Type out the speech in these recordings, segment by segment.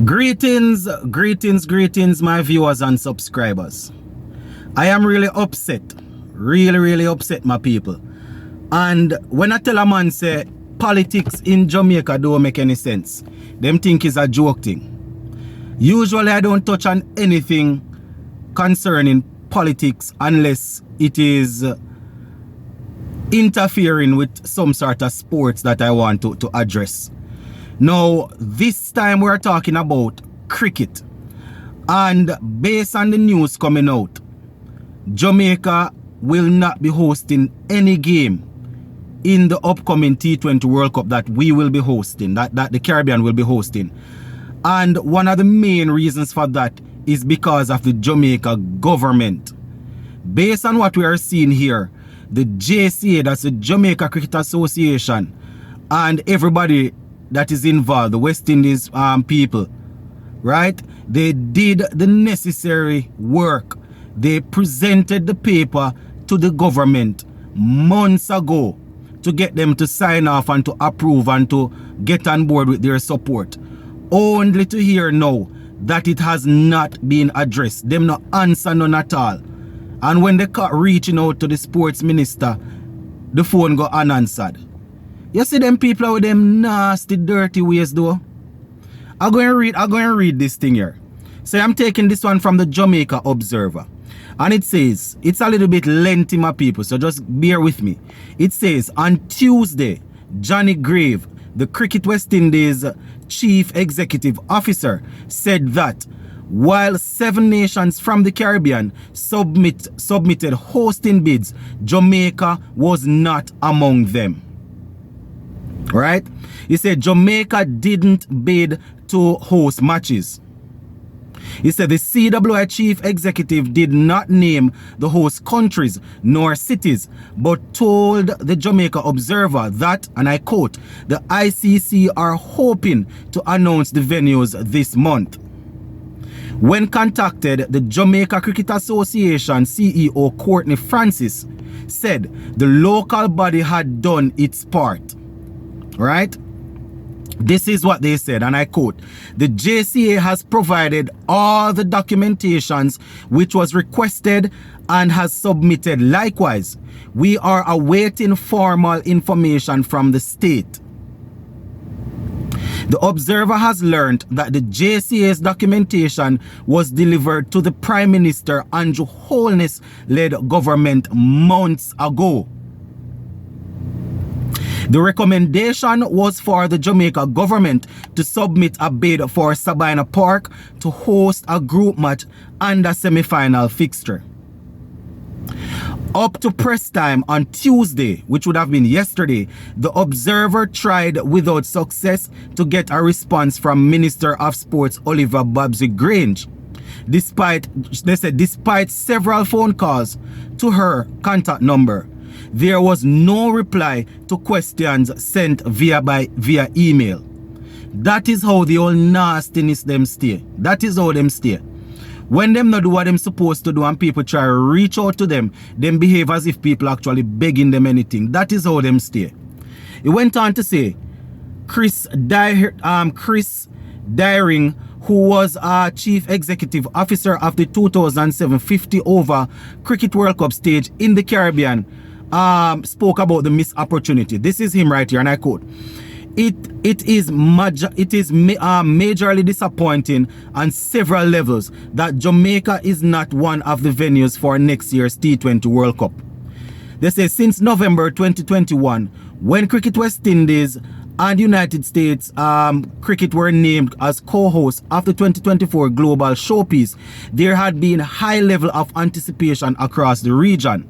Greetings, my viewers and subscribers. I am really upset, really upset, my people. And when I tell a man say politics in Jamaica don't make any sense, them think it's a joke thing. Usually I don't touch on anything concerning politics unless it is interfering with some sort of sports that I want to address. Now, this time we're talking about cricket. And based on the news coming out, Jamaica will not be hosting any game in the upcoming T20 World Cup that we will be hosting, that the Caribbean will be hosting. And one of the main reasons for that is because of the Jamaica government. Based on what we are seeing here, the JCA, that's the Jamaica Cricket Association, and everybody that is involved, the West Indies people, right? They did the necessary work. They presented the paper to the government months ago to get them to sign off and to approve and to get on board with their support. Only to hear now that it has not been addressed. Them no answer none at all. And when they caught reaching out to the sports minister, the phone go unanswered. You see them people with them nasty, dirty ways though. I'm going to read this thing here. So I'm taking this one from the Jamaica Observer. And it says, it's a little bit lengthy, my people, so just bear with me. It says, on Tuesday, Johnny Grave, the Cricket West Indies Chief Executive Officer, said that while 7 nations from the Caribbean submitted hosting bids, Jamaica was not among them. Right? He said Jamaica didn't bid to host matches. He said the CWI chief executive did not name the host countries nor cities, but told the Jamaica Observer that, and I quote, the ICC are hoping to announce the venues this month. When contacted, the Jamaica Cricket Association CEO Courtney Francis said the local body had done its part. Right? This is what they said, and I quote, the JCA has provided all the documentations which was requested and has submitted. Likewise, we are awaiting formal information from the state. The Observer has learned that the JCA's documentation was delivered to the Prime Minister Andrew Holness-led government months ago. The recommendation was for the Jamaica government to submit a bid for Sabina Park to host a group match and a semi-final fixture. Up to press time on Tuesday, which would have been yesterday, the Observer tried without success to get a response from Minister of Sports Oliver Babsy Grange. Despite several phone calls to her contact number, there was no reply to questions sent via email. That is how the old nastiness them stay. That is how them stay. When them not do what them supposed to do and people try to reach out to them, them behave as if people actually begging them anything. That is how them stay. He went on to say, Chris Dyring, who was Chief Executive Officer of the 2007 50 over Cricket World Cup stage in the Caribbean, spoke about the missed opportunity. This is him right here, and I quote, It is majorly disappointing on several levels that Jamaica is not one of the venues for next year's T20 World Cup. They say since November 2021, when Cricket West Indies and United States Cricket were named as co-hosts of the 2024 Global Showpiece, there had been high level of anticipation across the region.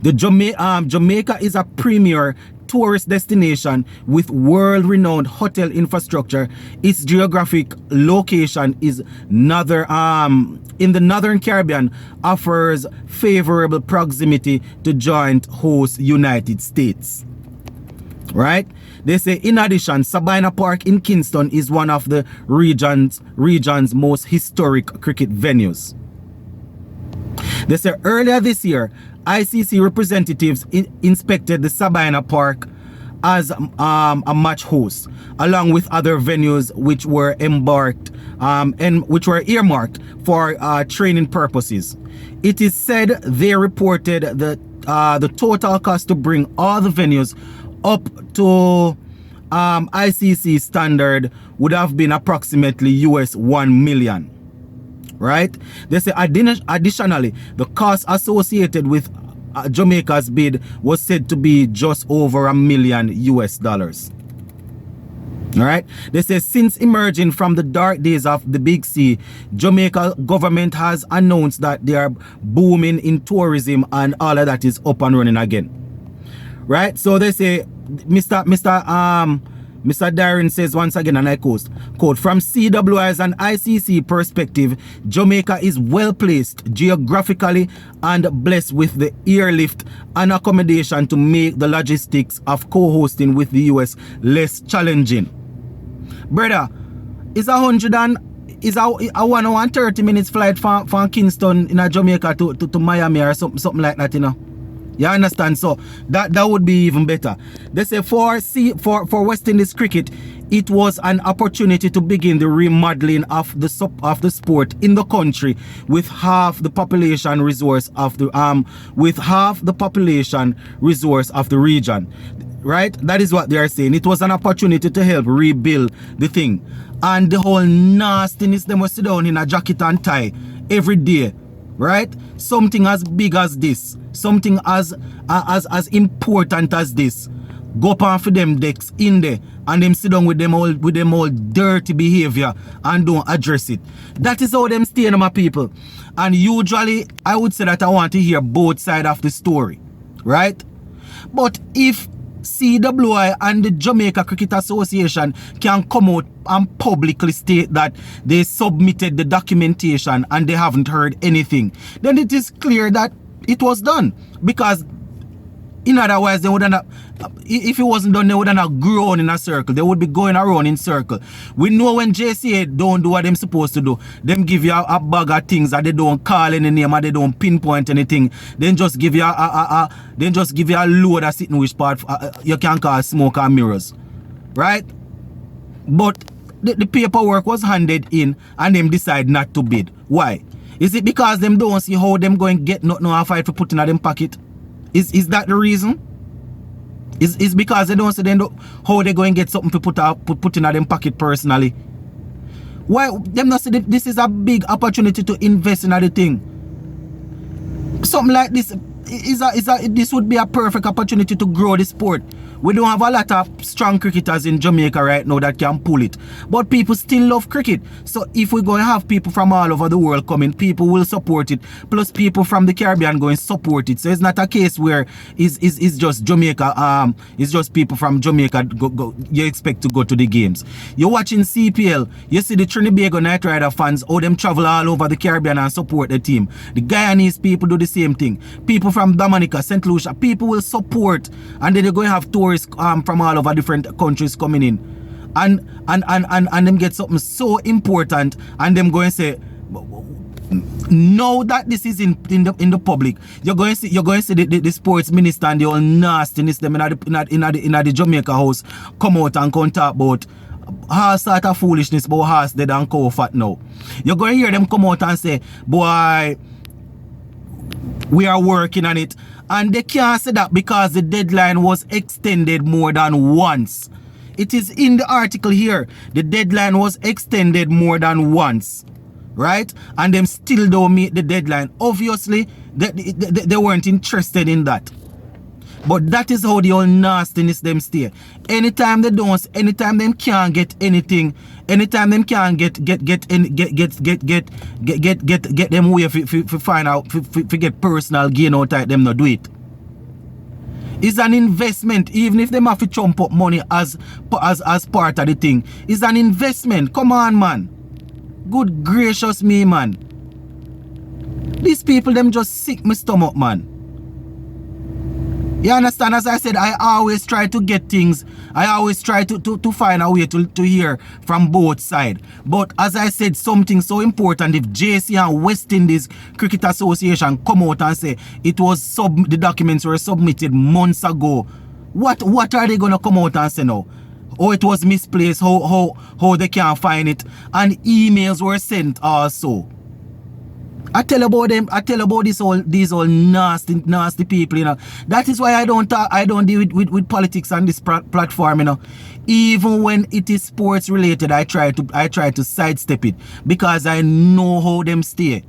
The Jamaica is a premier tourist destination with world-renowned hotel infrastructure. Its geographic location is in the Northern Caribbean offers favorable proximity to joint host United States. Right? They say in addition, Sabina Park in Kingston is one of the region's most historic cricket venues. They say earlier this year, ICC representatives inspected the Sabina Park as a match host, along with other venues which were embarked and which were earmarked for training purposes. It is said they reported that the total cost to bring all the venues up to ICC standard would have been approximately US 1 million. Right? They say additionally, the cost associated with Jamaica's bid was said to be just over $1 million US. All right. They say since emerging from the dark days of the Big C, Jamaica government has announced that they are booming in tourism and all of that is up and running again. Right. So they say Mr. Darren says once again, and I quote, from CWI'S and ICC perspective, Jamaica is well placed geographically and blessed with the airlift and accommodation to make the logistics of co-hosting with the US less challenging. Brother, is a 1 hour and 30 minutes flight from Kingston in Jamaica to Miami or something like that, you know. You understand? So that would be even better. They say for West Indies cricket, it was an opportunity to begin the remodeling of the sport in the country with half the population resource of the region. Right? That is what they are saying. It was an opportunity to help rebuild the thing. And the whole nastiness, they must sit down in a jacket and tie every day. Right? Something as big as this, something as important as this, go up on for them decks in there and them sit down with them all dirty behavior and don't address it. That is how them stay, my people. And usually I would say that I want to hear both sides of the story, right? But if CWI and the Jamaica Cricket Association can come out and publicly state that they submitted the documentation and they haven't heard anything, then it is clear that it was done. Because in other words, they wouldn't have, if it wasn't done, they wouldn't have grown in a circle. They would be going around in circle. We know when JCA don't do what they're supposed to do, them give you a bag of things that they don't call any name and they don't pinpoint anything. Then just give you a load of sitting which part you can call smoke and mirrors. Right? But the paperwork was handed in and them decide not to bid. Why? Is it because them don't see how them going get nothing or fight for putting in them pocket? Is that the reason? Is because they don't see how they going get something to put in them pocket personally? Why them not see this is a big opportunity to invest in the thing? Something like this this would be a perfect opportunity to grow the sport. We don't have a lot of strong cricketers in Jamaica right now that can pull it. But people still love cricket. So if we're going to have people from all over the world coming, people will support it. Plus people from the Caribbean going to support it. So it's not a case where it's just Jamaica, it's just people from Jamaica you expect to go to the games. You're watching CPL, you see the Trinidad Knight Rider fans, how them travel all over the Caribbean and support the team. The Guyanese people do the same thing. People from Dominica, St. Lucia, people will support, and then they're going to have tourists from all over different countries coming in, and them get something so important, and them going to say, now that this is in the public, you're going to see the sports minister and the whole nastiness them in the Jamaica house come out and come talk about all sort of foolishness about horse dead and cow fat now. You're going to hear them come out and say, boy, we are working on it. And they can't say that because the deadline was extended more than once. It is in the article here. The deadline was extended more than once. Right? And them still don't meet the deadline. Obviously, they weren't interested in that. But that is how the whole nastiness them stay. Anytime they don't, anytime them can't get anything, anytime them can't get them way for find out, for get personal gain out of them, not do it. It's an investment, even if them have to chump up money as part of the thing. It's an investment. Come on, man. Good gracious me, man. These people, them just sick my stomach, man. You understand? As I said, I always try to get things. I always try to find a way to hear from both sides. But as I said, something so important, if JCA and West Indies Cricket Association come out and say it was the documents were submitted months ago, What are they gonna come out and say now? Oh, it was misplaced, how they can't find it. And emails were sent also. I tell about them, I tell about these all nasty people, you know. That is why I don't deal with politics on this platform, you know. Even when it is sports related, I try to sidestep it because I know how them stay.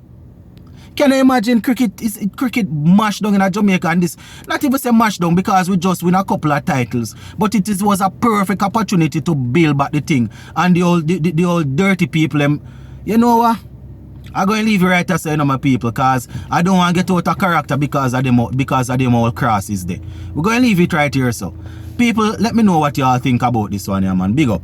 Can you imagine cricket mashed down in Jamaica, and this, not even say mashed down because we just win a couple of titles, but was a perfect opportunity to build back the thing. And the old dirty people, you know what? I'm going to leave it right to say, my people, because I don't want to get out of character because of them all crosses there. We're going to leave it right here, so. People, let me know what y'all think about this one, yeah, man. Big up.